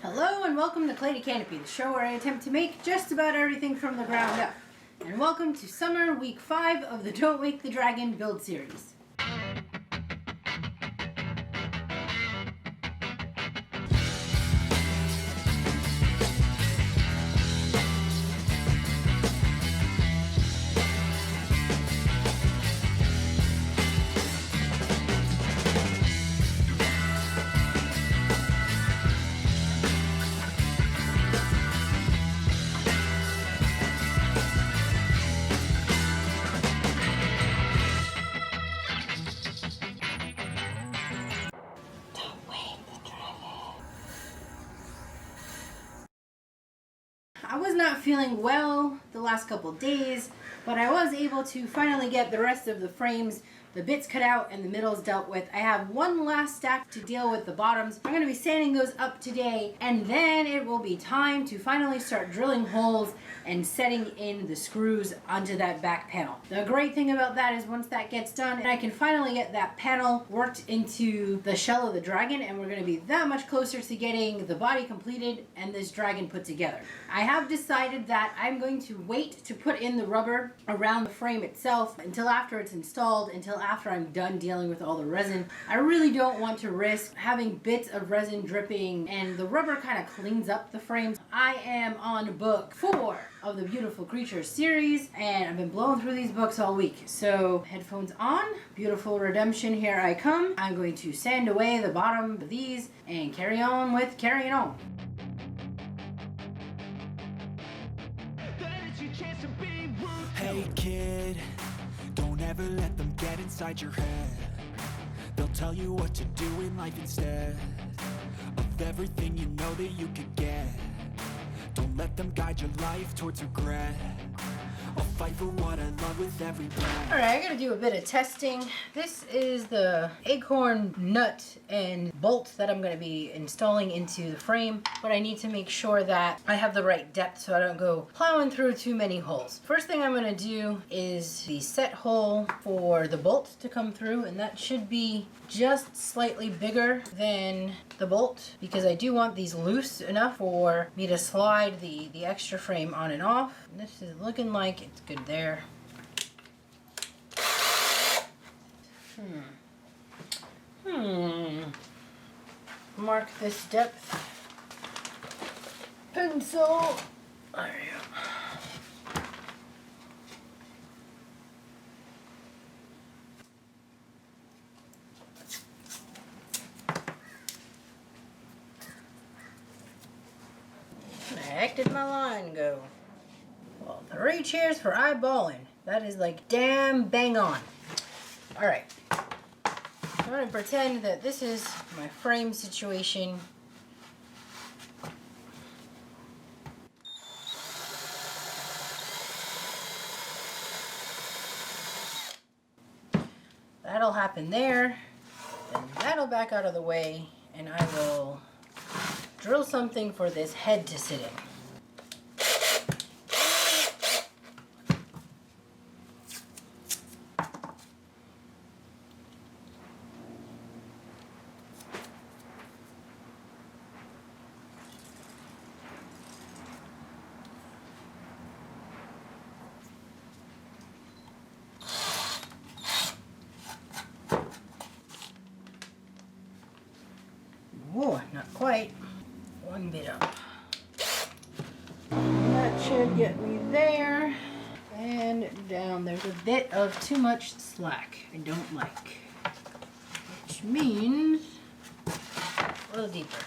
Hello and welcome to Clay to Canopy, the show where I attempt to make just about everything from the ground up. And welcome to summer week 5 of the Don't Wake the Dragon build series. I was not feeling well the last couple days, but I was able to finally get the rest of the frames, the bits cut out and the middles dealt with. I have one last stack to deal with the bottoms. I'm going to be sanding those up today, and then it will be time to finally start drilling holes and setting in the screws onto that back panel. The great thing about that is once that gets done, I can finally get that panel worked into the shell of the dragon, and we're going to be that much closer to getting the body completed and this dragon put together. I have decided that I'm going to wait to put in the rubber around the frame itself until after it's installed, until after I'm done dealing with all the resin. I really don't want to risk having bits of resin dripping, and the rubber kind of cleans up the frames. I am on book 4 of the Beautiful Creatures series, and I've been blowing through these books all week. So headphones on, beautiful redemption, here I come. I'm going to sand away the bottom of these and carry on with carrying on. Hey kid, don't ever let them get inside your head. They'll tell you what to do in life instead of everything you know that you could get. Don't let them guide your life towards regret. I'll fight for what I love with every breath. Alright, I gotta do a bit of testing. This is the acorn nut and bolt that I'm gonna be installing into the frame, but I need to make sure that I have the right depth so I don't go plowing through too many holes. First thing I'm gonna do is the set hole for the bolt to come through, and that should be just slightly bigger than the bolt because I do want these loose enough for me to slide the extra frame on and off. This is looking like it's good there. Mark this depth. Pencil. There you go. Where the heck did my line go? Well, 3 cheers for eyeballing. That is like damn bang on. Alright. I'm going to pretend that this is my frame situation. That'll happen there. Then that'll back out of the way, and I will drill something for this head to sit in. Oh, not quite. One bit up. That should get me there. And down. There's a bit of too much slack I don't like. Which means a little deeper.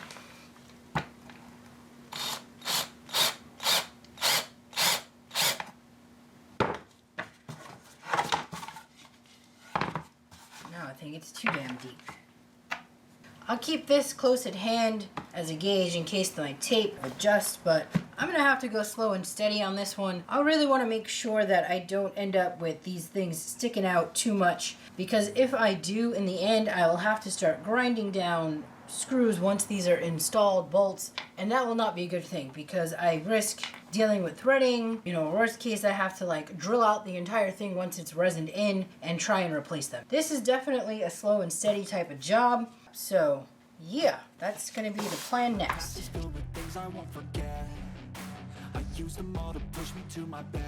Now I think it's too damn deep. I'll keep this close at hand as a gauge in case my tape adjusts, but I'm gonna have to go slow and steady on this one. I really want to make sure that I don't end up with these things sticking out too much, because if I do, in the end, I will have to start grinding down screws once these are installed, bolts, and that will not be a good thing because I risk dealing with threading. You know, worst case, I have to like drill out the entire thing once it's resined in and try and replace them. This is definitely a slow and steady type of job. So yeah, that's gonna be the plan next. scars I won't forget. I use them all to push me to my best.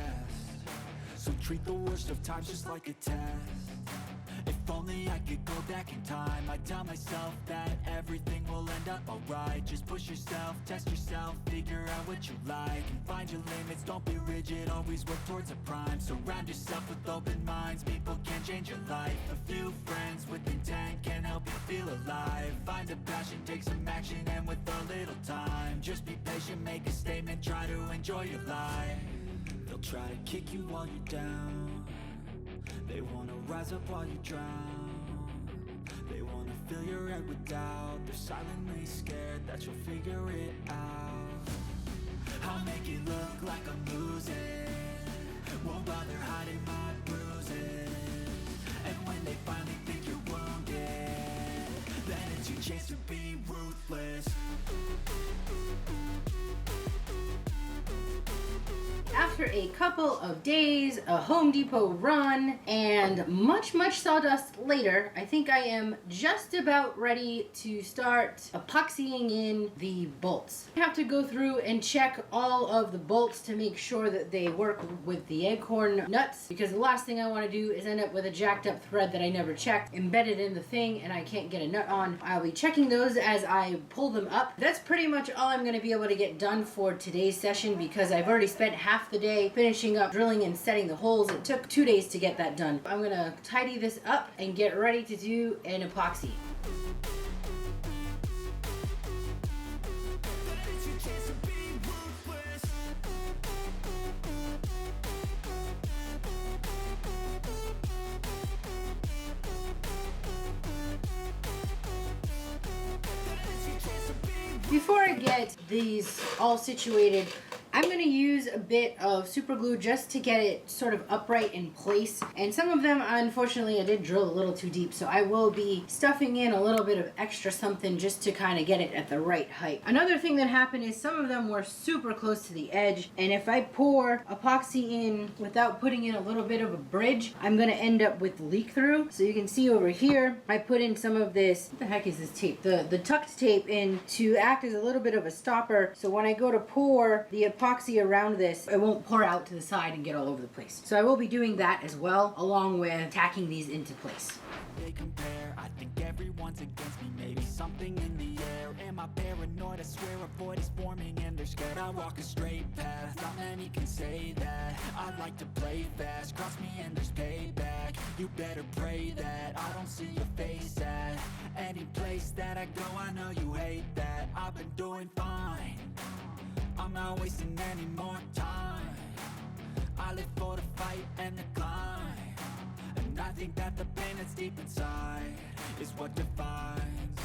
So treat the worst of times just like a test. If only I could go back in time, I'd tell myself that everything will end up alright. Just push yourself, test yourself, figure out what you like, and find your limits, don't be rigid, always work towards a prime. Surround yourself with open minds, people can change your life. A few friends with intent can help you feel alive. Find a passion, take some action, and with a little time, just be patient, make a statement, try to enjoy your life. They'll try to kick you while you're down. They wanna rise up while you drown. They wanna fill your head with doubt. They're silently scared that you'll figure it out. I'll make it look like I'm losing, won't bother hiding my bruises. And when they finally think you're wounded, then it's your chance to be ruthless. After a couple of days, a Home Depot run, and much sawdust later, I think I am just about ready to start epoxying in the bolts. I have to go through and check all of the bolts to make sure that they work with the acorn nuts, because the last thing I want to do is end up with a jacked up thread that I never checked embedded in the thing and I can't get a nut on. I'll be checking those as I pull them up. That's pretty much all I'm going to be able to get done for today's session, because I've already spent half the day finishing up drilling and setting the holes. It took 2 days to get that done. I'm gonna tidy this up and get ready to do an epoxy. Before I get these all situated, I'm going to use a bit of super glue just to get it sort of upright in place. And some of them, unfortunately, I did drill a little too deep, so I will be stuffing in a little bit of extra something just to kind of get it at the right height. Another thing that happened is some of them were super close to the edge, and if I pour epoxy in without putting in a little bit of a bridge, I'm going to end up with leak through. So you can see over here, I put in some of this, what the heck is this tape? The tucked tape in to act as a little bit of a stopper, so when I go to pour the epoxy around this, it won't pour out to the side and get all over the place. So I will be doing that as well, along with tacking these into place. They compare, I think everyone's against me. Maybe something in the air. Am I paranoid? I swear a void is forming and they're scared. I walk a straight path, not many can say that. I like to play fast, cross me and there's payback. You better pray that I don't see your face at any place that I go. I know you hate that. I've been doing fine, I'm not wasting any more time. I live for the fight and the climb, and I think that the pain that's deep inside is what defines.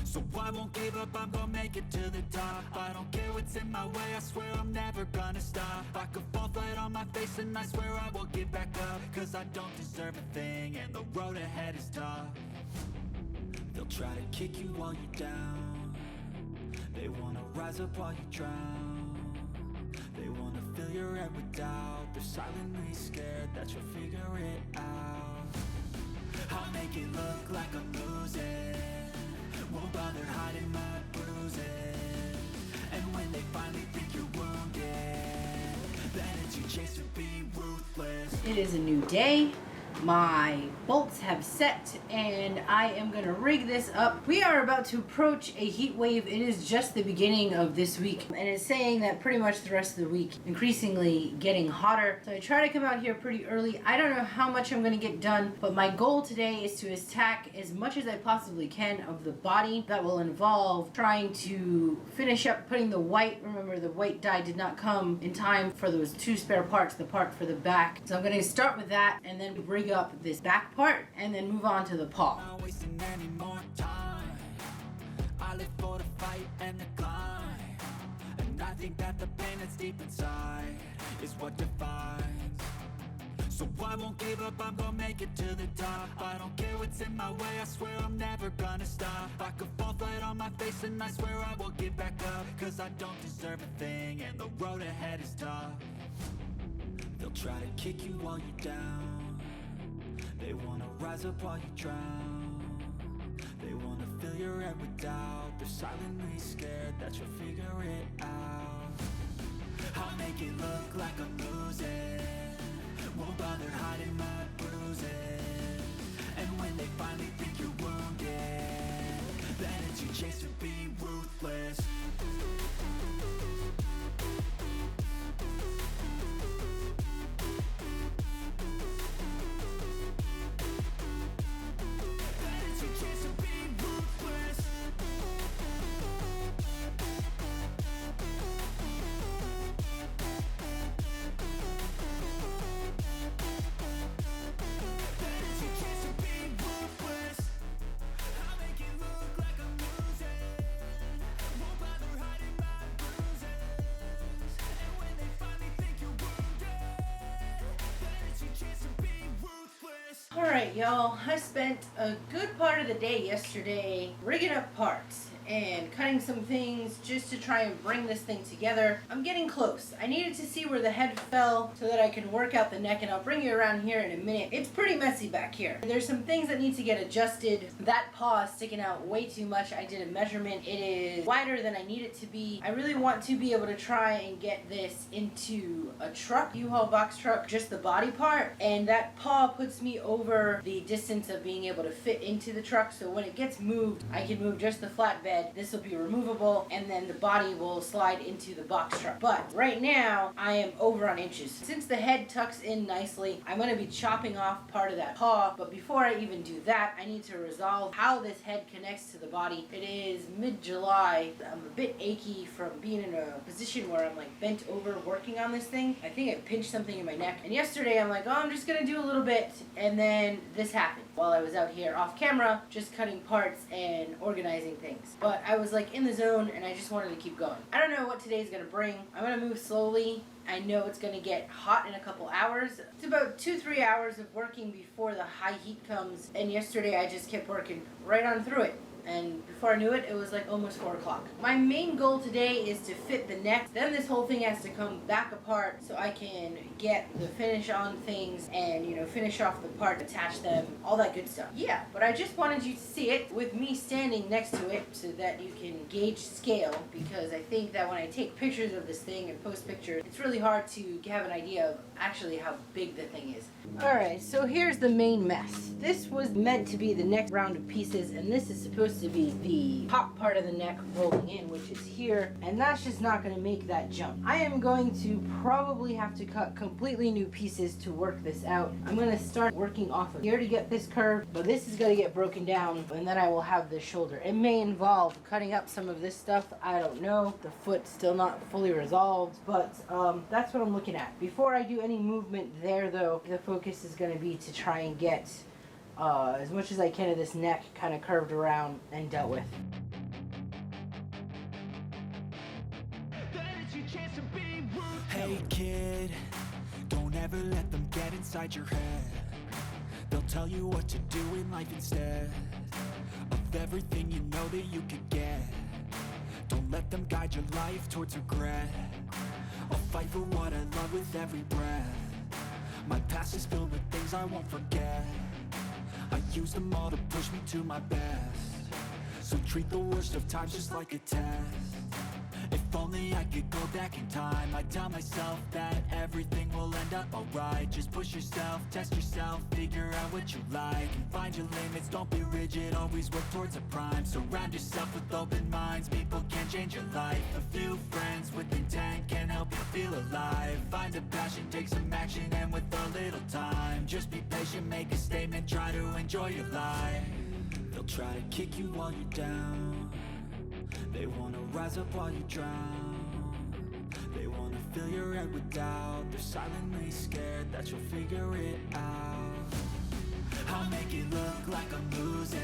So I won't give up, I'm gonna make it to the top. I don't care what's in my way, I swear I'm never gonna stop. I could fall flat on my face and I swear I will get back up, cause I don't deserve a thing and the road ahead is tough. They'll try to kick you while you're down. They wanna rise up while you drown. They wanna fill your head with doubt. They're silently scared that you'll figure it out. I'll make it look like I'm losing, won't bother hiding my bruises. And when they finally think you're wounded, then it's your chance to be ruthless. It is a new day. My bolts have set and I am going to rig this up. We are about to approach a heat wave. It is just the beginning of this week and it's saying that pretty much the rest of the week increasingly getting hotter. So I try to come out here pretty early. I don't know how much I'm going to get done, but my goal today is to attack as much as I possibly can of the body. That will involve trying to finish up putting the white. Remember, the white dye did not come in time for those 2 spare parts, the part for the back. So I'm going to start with that and then rig up this back part and then move on to the paw. Not wasting any more time. I live for the fight and the climb, and I think that the pain that's deep inside is what defines. So I won't give up, I'm gonna make it to the top. I don't care what's in my way, I swear I'm never gonna stop. I could fall flat on my face and I swear I will get back up, cause I don't deserve a thing and the road ahead is tough. They'll try to kick you while you're down. They wanna rise up while you drown. They wanna fill your head with doubt. They're silently scared that you'll figure it make it look like I'm losing. Won't bother hiding my bruises. And when they finally think you're wounded, then it's your chance to be ruthless. Alright y'all, I spent a good part of the day yesterday rigging up parts and cutting some things just to try and bring this thing together. I'm getting close. I needed to see where the head fell so that I can work out the neck, and I'll bring you around here in a minute. It's pretty messy back here. There's some things that need to get adjusted. That paw is sticking out way too much. I did a measurement. It is wider than I need it to be. I really want to be able to try and get this into a truck, U-Haul box truck, just the body part, and that paw puts me over the distance of being able to fit into the truck, so when it gets moved, I can move just the flatbed. This will be removable, and then the body will slide into the box truck. But right now, I am over on inches. Since the head tucks in nicely, I'm going to be chopping off part of that paw, but before I even do that, I need to resolve how this head connects to the body. It is mid-July. I'm a bit achy from being in a position where I'm like bent over working on this thing. I think I pinched something in my neck, and yesterday I'm like, oh, I'm just going to do a little bit, and then this happened while I was out here off camera just cutting parts and organizing things. But I was like in the zone and I just wanted to keep going. I don't know what today's gonna bring. I'm gonna move slowly. I know it's gonna get hot in a couple hours. It's about 2-3 hours of working before the high heat comes, and yesterday I just kept working right on through it. And before I knew it, it was like almost 4 o'clock. My main goal today is to fit the neck. Then this whole thing has to come back apart so I can get the finish on things and, you know, finish off the part, attach them, all that good stuff. Yeah, but I just wanted you to see it with me standing next to it so that you can gauge scale, because I think that when I take pictures of this thing and post pictures, it's really hard to have an idea of actually how big the thing is. Alright, so here's the main mess. This was meant to be the next round of pieces, and this is supposed to be the top part of the neck rolling in, which is here, and that's just not going to make that jump. I am going to probably have to cut completely new pieces to work this out. I'm going to start working off of here to get this curve, but this is going to get broken down, and then I will have this shoulder. It may involve cutting up some of this stuff, I don't know. The foot's still not fully resolved, but that's what I'm looking at. Before I do any movement there though, the focus is going to be to try and get as much as I can of this neck kind of curved around and dealt with. Hey kid, don't ever let them get inside your head. They'll tell you what to do in life instead of everything you know that you could get. Don't let them guide your life towards regret. I'll fight for what I love with every breath. My past is filled with things I won't forget. I use them all to push me to my best. So treat the worst of times just like a test. If only I could go back in time, I'd tell myself that everything will end up alright. Just push yourself, test yourself, figure out what you like, and find your limits, don't be rigid, always work towards a prime. Surround yourself with open minds, people can change your life. A few friends with intent can help you feel alive. Find a passion, take some action, and with a little time, just be patient, make a statement, try to enjoy your life. They'll try to kick you while you're down. They wanna rise up while you drown. They wanna fill your head with doubt. They're silently scared that you'll figure it out. I'll make it look like I'm losing.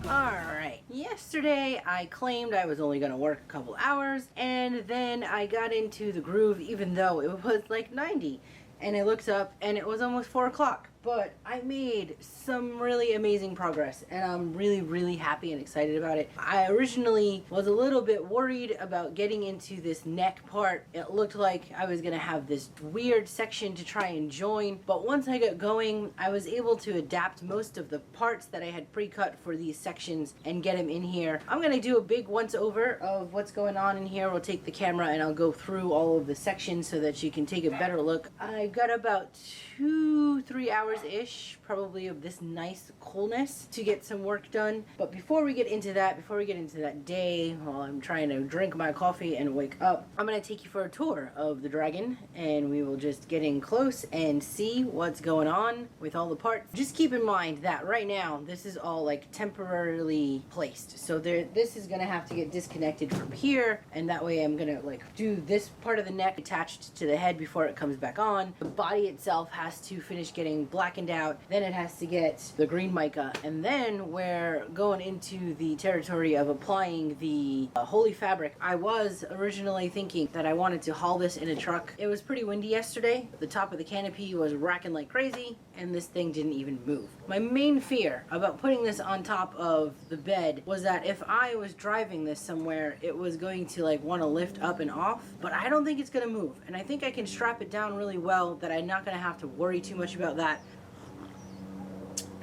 Alright, yesterday I claimed I was only going to work a couple hours, and then I got into the groove even though it was like 90. And I looked up and it was almost 4 o'clock. but I made some really amazing progress and I'm really happy and excited about it. I originally was a little bit worried about getting into this neck part. It looked like I was gonna have this weird section to try and join, but once I got going, I was able to adapt most of the parts that I had pre-cut for these sections and get them in here. I'm gonna do a big once over of what's going on in here. We'll take the camera and I'll go through all of the sections so that you can take a better look. I got about 2-3 hours ish probably of this nice coolness to get some work done. But before we get into that day while I'm trying to drink my coffee and wake up, I'm gonna take you for a tour of the dragon and we will just get in close and see what's going on with all the parts. Just keep in mind that right now this is all like temporarily placed, so this is gonna have to get disconnected from here, and that way I'm gonna like do this part of the neck attached to the head before it comes back on. The body itself has to finish getting blackened out, then it has to get the green mica, and then we're going into the territory of applying the holy fabric. I was originally thinking that I wanted to haul this in a truck. It was pretty windy yesterday. The top of the canopy was racking like crazy and this thing didn't even move. My main fear about putting this on top of the bed was that if I was driving this somewhere, it was going to like want to lift up and off, but I don't think it's going to move, and I think I can strap it down really well that I'm not going to have to worry too much about that.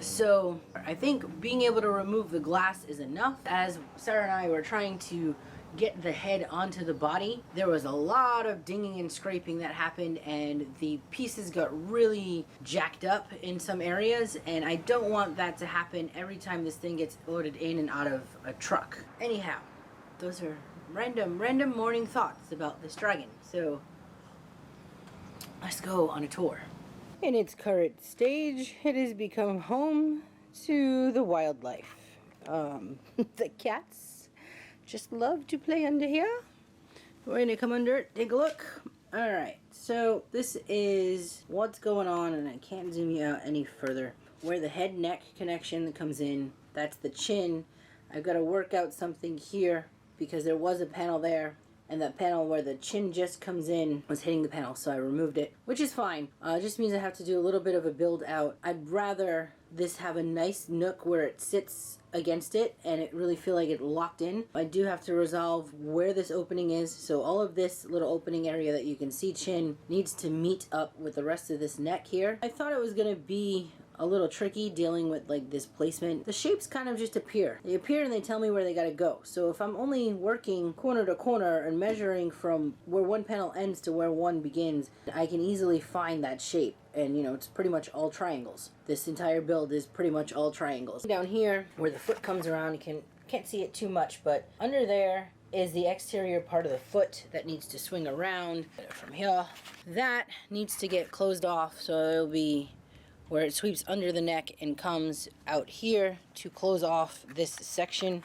So I think being able to remove the glass is enough. As Sarah and I were trying to get the head onto the body, there was a lot of dinging and scraping that happened and the pieces got really jacked up in some areas, and I don't want that to happen every time this thing gets loaded in and out of a truck. Anyhow, those are random morning thoughts about this dragon. So let's go on a tour. In its current stage, it has become home to the wildlife. The cats just love to play under here. We're gonna come under it, take a look. Alright, so this is what's going on, and I can't zoom you out any further. Where the head neck connection comes in, that's the chin. I've got to work out something here because there was a panel there, and that panel where the chin just comes in was hitting the panel, so I removed it, which is fine. It just means I have to do a little bit of a build out. I'd rather this have a nice nook where it sits against it and it really feel like it locked in. I do have to resolve where this opening is, so all of this little opening area that you can see chin needs to meet up with the rest of this neck here. I thought it was gonna be a little tricky dealing with like this placement. The shapes kind of just appear. They appear and they tell me where they gotta go. So if I'm only working corner to corner and measuring from where one panel ends to where one begins, I can easily find that shape. And you know, it's pretty much all triangles. This entire build is pretty much all triangles. Down here where the foot comes around, you can't see it too much, but under there is the exterior part of the foot that needs to swing around from here. That needs to get closed off, so it'll be where it sweeps under the neck and comes out here to close off this section.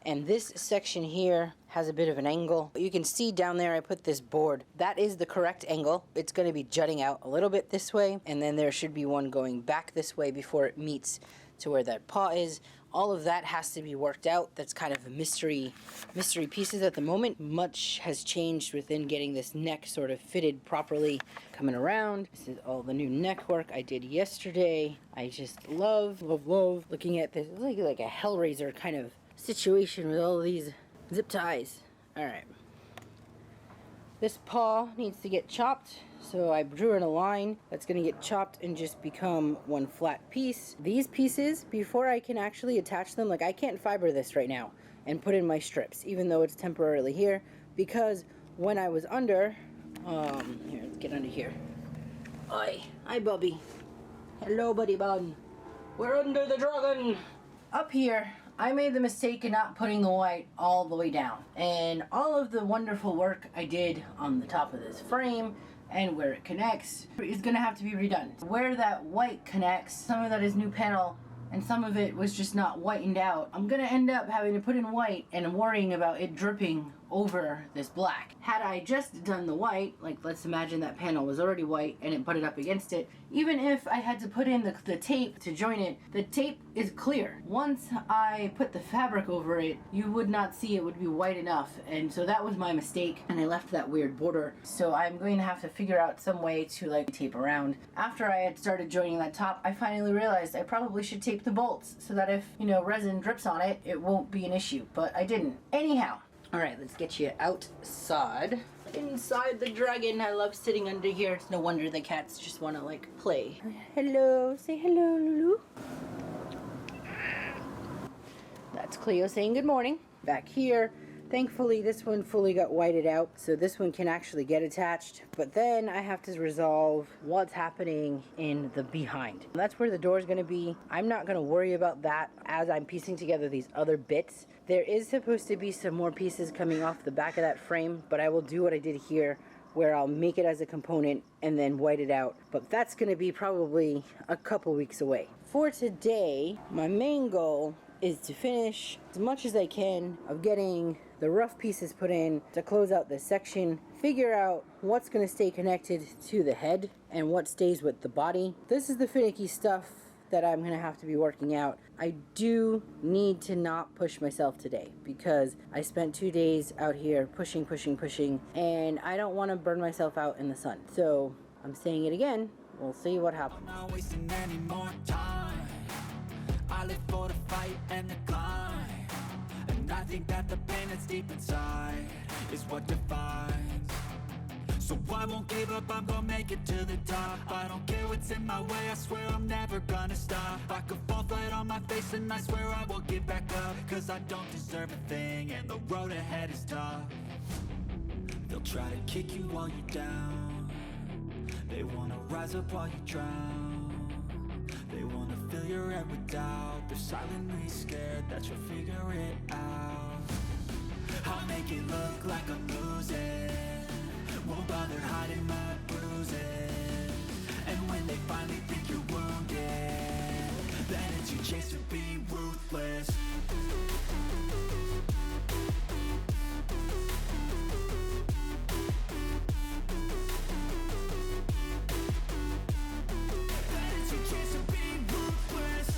And this section here has a bit of an angle. You can see down there I put this board. That is the correct angle. It's going to be jutting out a little bit this way, and then there should be one going back this way before it meets to where that paw is. All of that has to be worked out. That's kind of a mystery pieces at the moment. Much has changed within getting this neck sort of fitted properly. Coming around, this is all the new neck work I did yesterday. I just love looking at this. It's like a Hellraiser kind of situation with all of these zip ties. All right. This paw needs to get chopped, so I drew in a line that's going to get chopped and just become one flat piece. These pieces, before I can actually attach them, like I can't fiber this right now and put in my strips, even though it's temporarily here, because when I was under, here, let's get under here. Hi, Bubby. Hello, buddy bun. We're under the dragon. Up here, I made the mistake of not putting the white all the way down, and all of the wonderful work I did on the top of this frame and where it connects is going to have to be redone. Where that white connects, some of that is new panel and some of it was just not whitened out. I'm going to end up having to put in white and worrying about it dripping over this black. Had I just done the white, like let's imagine that panel was already white and it butted up against it, even if I had to put in the tape to join it, the tape is clear. Once I put the fabric over it, you would not see it would be white enough, and so that was my mistake, and I left that weird border. So I'm going to have to figure out some way to like tape around. After I had started joining that top, I finally realized I probably should tape the bolts so that if, you know, resin drips on it, it won't be an issue, but I didn't. Anyhow, all right, let's get you outside. Inside the dragon. I love sitting under here. It's no wonder the cats just want to like play. Hello, say hello, Lulu. That's Cleo saying good morning. Back here, thankfully this one fully got whited out, so this one can actually get attached, but then I have to resolve what's happening in the behind. That's where the door is going to be. I'm not going to worry about that as I'm piecing together these other bits. There is supposed to be some more pieces coming off the back of that frame, but I will do what I did here, where I'll make it as a component and then white it out. But that's going to be probably a couple weeks away. For today, my main goal is to finish as much as I can of getting the rough pieces put in to close out this section, figure out what's going to stay connected to the head and what stays with the body. This is the finicky stuff that I'm going to have to be working out. I do need to not push myself today because I spent 2 days out here pushing, and I don't want to burn myself out in the sun. So I'm saying it again. We'll see what happens. I'm not wasting any more time. I live for the fight and the climb, and I think that the pain that's deep inside is what defines. So I won't give up, I'm gonna make it to the top. I don't care what's in my way, I swear I'm never gonna stop. I could fall flat on my face and I swear I will get back up, cause I don't deserve a thing and the road ahead is tough. They'll try to kick you while you're down. They wanna rise up while you drown. They wanna fill your head with doubt. They're silently scared that you'll figure it out. I'll make it look like I'm losing, won't bother hiding my bruises. And when they finally think you're wounded, then it's your chance to be ruthless. Then it's your chance to be ruthless.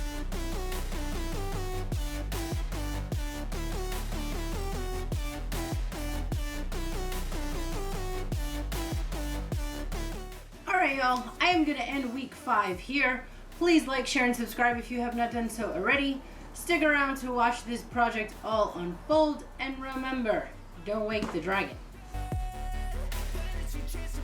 Alright y'all, I am going to end week 5 here. Please like, share, and subscribe if you have not done so already. Stick around to watch this project all unfold, and remember, don't wake the dragon. Then it's your chance to